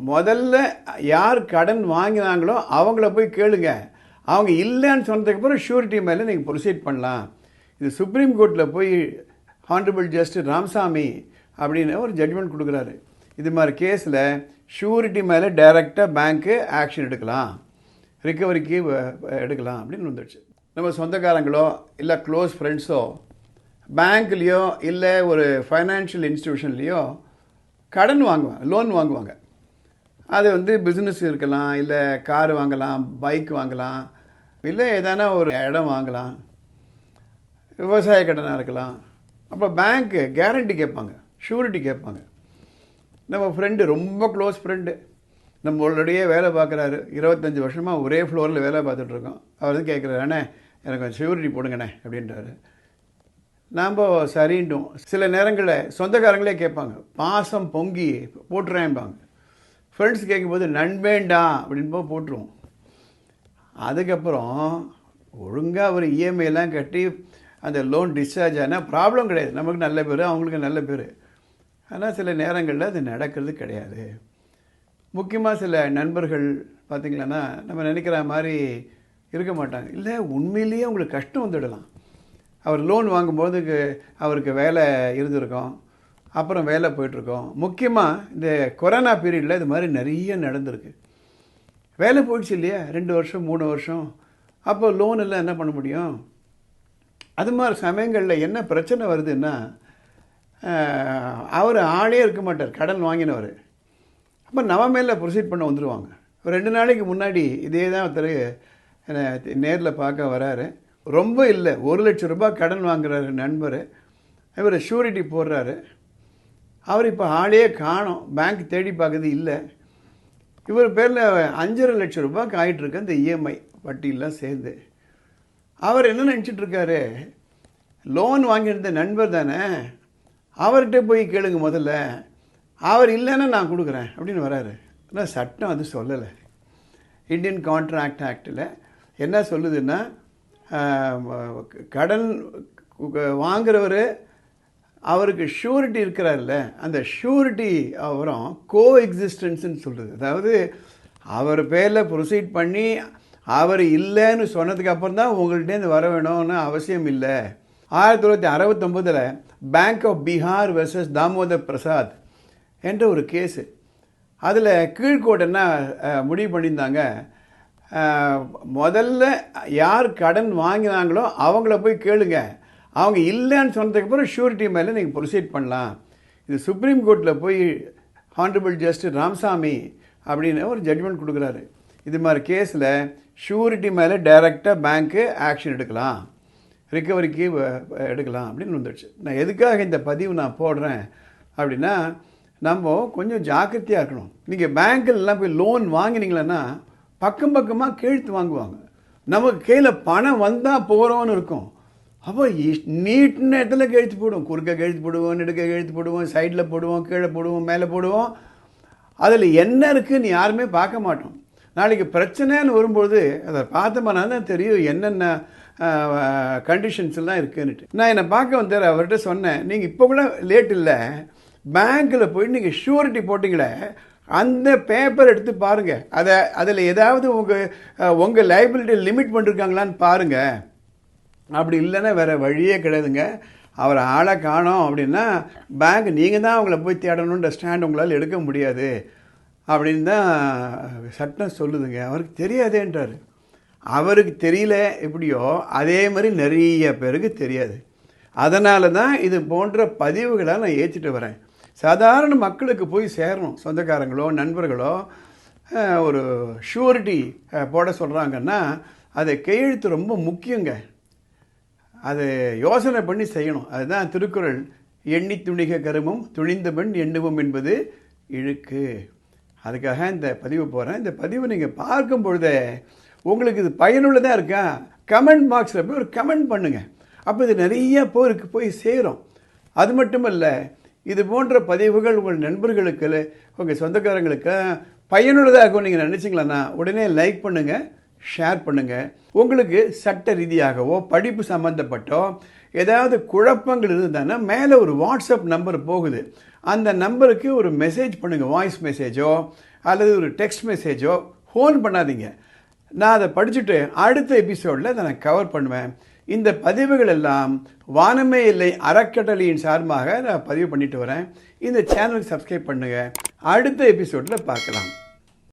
முதல்ல யார் கடன் வாங்கினாங்களோ அவங்கள போய் கேளுங்க. அவங்க இல்லைன்னு சொன்னதுக்கப்புறம் ஷூரிட்டி மேலே நீங்கள் ப்ரொசீட் பண்ணலாம். இது சுப்ரீம் கோர்ட்டில் போய் ஹானரபிள் ஜஸ்டிஸ் ராமசாமி அப்படின்னு ஒரு ஜட்ஜ்மெண்ட் கொடுக்குறாரு. இது மாதிரி கேஸில் ஷூரிட்டி மேலே டைரெக்டாக பேங்க்கு ஆக்ஷன் எடுக்கலாம், ரிக்கவரிக்கு எடுக்கலாம் அப்படின்னு வந்துடுச்சு. நம்ம சொந்தக்காரங்களோ இல்லை க்ளோஸ் ஃப்ரெண்ட்ஸோ பேங்க்லேயோ இல்லை ஒரு ஃபைனான்ஷியல் இன்ஸ்டிடியூஷன்லேயோ கடன் வாங்குவாங்க, லோன் வாங்குவாங்க. அது பிஸ்னஸ் இருக்கலாம், இல்லை கார் வாங்கலாம், பைக் வாங்கலாம், இல்லை எதனா ஒரு இடம் வாங்கலாம், விவசாய கடனாக இருக்கலாம். அப்போ பேங்க்கு கேரண்டி கேட்பாங்க, ஷூரிட்டி கேட்பாங்க. நம்ம ஃப்ரெண்டு, ரொம்ப க்ளோஸ் ஃப்ரெண்டு, நம்மளுடைய வேலை பார்க்குறாரு, 25 வருஷமாக ஒரே ஃப்ளோரில் வேலை பார்த்துட்ருக்கோம். அவர் கேட்குறாரு, அண்ணே எனக்கு கொஞ்சம் ஷூரிட்டி போடுங்கண்ணே அப்படின்றாரு. நாம் சரின்ட்டோம். சில நேரங்களில் சொந்தக்காரங்களே கேட்பாங்க, பாசம் பொங்கி போட்டுறேன்பாங்க. ஃப்ரெண்ட்ஸ் கேட்கும்போது நண்பேண்டா அப்படின்னு போட்டுருவோம். அதுக்கப்புறம் ஒழுங்காக ஒரு இஎம்ஐலாம் கட்டி அந்த லோன் டிஸ்சார்ஜ் ஆனால் ப்ராப்ளம் கிடையாது, நமக்கு நல்ல பேர், அவங்களுக்கு நல்ல பேர். ஆனால் சில நேரங்களில் அது நடக்கிறது கிடையாது. முக்கியமாக சில நண்பர்கள் பார்த்திங்களன்னா நம்ம நினைக்கிற மாதிரி இருக்க மாட்டாங்க. இல்லை, உண்மையிலேயே உங்களுக்கு கஷ்டம் வந்துடலாம். அவர் லோன் வாங்கும்போது அவருக்கு வேலை இருந்திருக்கும், அப்புறம் வேலை போயிட்டுருக்கோம். முக்கியமாக இந்த கொரோனா பீரியடில் இது மாதிரி நிறைய நடந்திருக்கு. வேலை போயிடுச்சு இல்லையா, 2 வருஷம் 3 வருஷம். அப்போ லோன் எல்லாம் என்ன பண்ண முடியும்? அது மாதிரி சமயங்களில் என்ன பிரச்சனை வருதுன்னா, அவர் ஆளே இருக்க மாட்டார், கடன் வாங்கினவர். அப்போ நம்ம மேலே ப்ரொசீட் பண்ண வந்துடுவாங்க. 2 நாளைக்கு முன்னாடி இதே தான் ஒருத்தர் நேரில் பார்க்க வராரு. ரொம்ப இல்லை, 1 லட்சம் ரூபாய் கடன் வாங்குறாரு நண்பர். இவர் ஷூரிட்டி போடுறாரு. அவர் இப்போ ஆளே காணோம், பேங்க் தேடி பார்க்குறது இல்லை. இவர் பேரில் 5.5 லட்சம் ரூபாய்க்கு ஆகிட்டுருக்கு அந்த இஎம்ஐ வட்டியெல்லாம் சேர்ந்து. அவர் என்ன நினச்சிட்ருக்காரு, லோன் வாங்கியிருந்த நண்பர் தானே, அவர்கிட்ட போய் கேளுங்க முதல்ல, அவர் இல்லைன்னா நான் கொடுக்குறேன் அப்படின்னு வராரு. ஆனால் சட்டம் அது சொல்லலை. இந்தியன் கான்ட்ராக்ட் ஆக்டில் என்ன சொல்லுதுன்னா, கடன் வாங்குறவர் அவருக்கு ஷூரிட்டி இருக்கிறார்ல, அந்த ஷூரிட்டி அவரும் கோ எக்ஸிஸ்டன்ஸ்ன்னு சொல்கிறது. அதாவது அவர் பேரில் ப்ரொசீட் பண்ணி அவர் இல்லைன்னு சொன்னதுக்கு அப்புறம் தான் உங்கள்கிட்டேருந்து வர வேணும்னு அவசியம் இல்லை. 1969 bank of Bihar versus Damodar Prasad என்ற ஒரு கேஸு. அதில் கீழ்கோர்ட் என்ன முடிவு பண்ணியிருந்தாங்க, முதல்ல யார் கடன் வாங்கினாங்களோ அவங்கள போய் கேளுங்க, அவங்க இல்லைன்னு சொன்னதுக்கப்புறம் ஷூரிட்டி மேலே நீங்கள் ப்ரொசீட் பண்ணலாம். இது சுப்ரீம் கோர்ட்டில் போய் ஹானரபிள் ஜஸ்டிஸ் ராமசாமி அப்படின்னு ஒரு ஜட்ஜ்மெண்ட் கொடுக்குறாரு. இது மாதிரி கேஸில் ஷூரிட்டி மேலே டைரெக்டாக பேங்க்கு ஆக்ஷன் எடுக்கலாம், ரிக்கவரிக்கு எடுக்கலாம் அப்படின்னு வந்துடுச்சு. நான் எதுக்காக இந்த பதிவு நான் போடுறேன் அப்படின்னா, நம்ம கொஞ்சம் ஜாக்கிரதையாக இருக்கணும். நீங்கள் பேங்க்கிலலாம் போய் லோன் வாங்கினீங்களன்னா பக்கம் பக்கமாக கெழுத்து வாங்குவாங்க. நமக்கு கையில் பணம் வந்தால் போகிறோன்னு இருக்கும். அப்போ நீட்டு நேரத்தில் கெழுத்து போடுவோம், குறுக்க கெழுத்து போடுவோம், நெடுக்க கெழுத்து போடுவோம், சைடில் போடுவோம், கீழே போடுவோம், மேலே போடுவோம். அதில் என்ன இருக்குதுன்னு யாருமே பார்க்க மாட்டோம். நாளைக்கு பிரச்சனைன்னு வரும்பொழுது அதை பார்த்தோம்னா தான் தெரியும் என்னென்ன கண்டிஷன்ஸ் எல்லாம் இருக்குன்னுட்டு. நான் என்னை பார்க்க வந்தார், அவர்கிட்ட சொன்னேன், நீங்கள் இப்போ கூட லேட் இல்லை, பேங்க்கில் போயிட்டு நீங்கள் ஷூரிட்டி போட்டிங்களே அந்த பேப்பர் எடுத்து பாருங்கள், அதில் ஏதாவது உங்கள் லைபிலிட்டி லிமிட் பண்ணிருக்காங்களான்னு பாருங்கள். அப்படி இல்லைன்னா வேறு வழியே கிடையாதுங்க. அவர் ஆளை காணோம் அப்படின்னா பேங்க் நீங்கள் தான் அவங்கள போய் தேடணுன்ற ஸ்டாண்ட் உங்களால் எடுக்க முடியாது அப்படின்னு தான் சட்டம் சொல்லுதுங்க. அவருக்கு தெரியாதேன்றார். அவருக்கு தெரியல எப்படியோ அதே மாதிரி நிறைய பேருக்கு தெரியாது. அதனால தான் இது போன்ற பதிவுகளை நான் ஏற்றிட்டு வரேன். சாதாரண மக்களுக்கு போய் சேரணும். சொந்தக்காரங்களோ நண்பர்களோ ஒரு ஷூரிட்டி போட சொல்கிறாங்கன்னா அது கையெழுத்து ரொம்ப முக்கியங்க. அது யோசனை பண்ணி செய்யணும். அதுதான் திருக்குறள், எண்ணி துணிக கருமம் துணிந்த பெண் எண்ணுவோம் என்பது இழுக்கு. அதுக்காக இந்த பதிவு போகிறேன். இந்த பதிவு நீங்கள் பார்க்கும் பொழுதே உங்களுக்கு இது பயனுள்ளதாக இருக்கா, கமெண்ட் பாக்ஸில் போய் ஒரு கமெண்ட் பண்ணுங்கள். அப்போ இது நிறைய பேருக்கு போய் சேரும். அது மட்டும் இல்லை, இது போன்ற பதிவுகள் உங்கள் நண்பர்களுக்கு உங்கள் சொந்தக்காரங்களுக்கு பயனுள்ளதாக நீங்கள் நினச்சிங்களன்னா உடனே லைக் பண்ணுங்கள், ஷேர் பண்ணுங்கள். உங்களுக்கு சட்ட ரீதியாகவோ படிப்பு சம்மந்தப்பட்டோ ஏதாவது குழப்பங்கள் இருந்ததுன்னா மேலே ஒரு வாட்ஸ்அப் நம்பர் போகுது. அந்த நம்பருக்கு ஒரு மெசேஜ் பண்ணுங்கள், வாய்ஸ் மெசேஜோ அல்லது ஒரு டெக்ஸ்ட் மெசேஜோ. ஃபோன் பண்ணாதீங்க. நான் அதை படிச்சுட்டு அடுத்த எபிசோடில் அதை நான் கவர் பண்ணுவேன். இந்த பதிவுகள் எல்லாம் வானமே இல்லை அறக்கட்டளையின் சார்பாக நான் பதிவு பண்ணிட்டு வரேன். இந்த சேனலுக்கு சப்ஸ்கிரைப் பண்ணுங்கள். அடுத்த எபிசோடில் பார்க்கலாம்.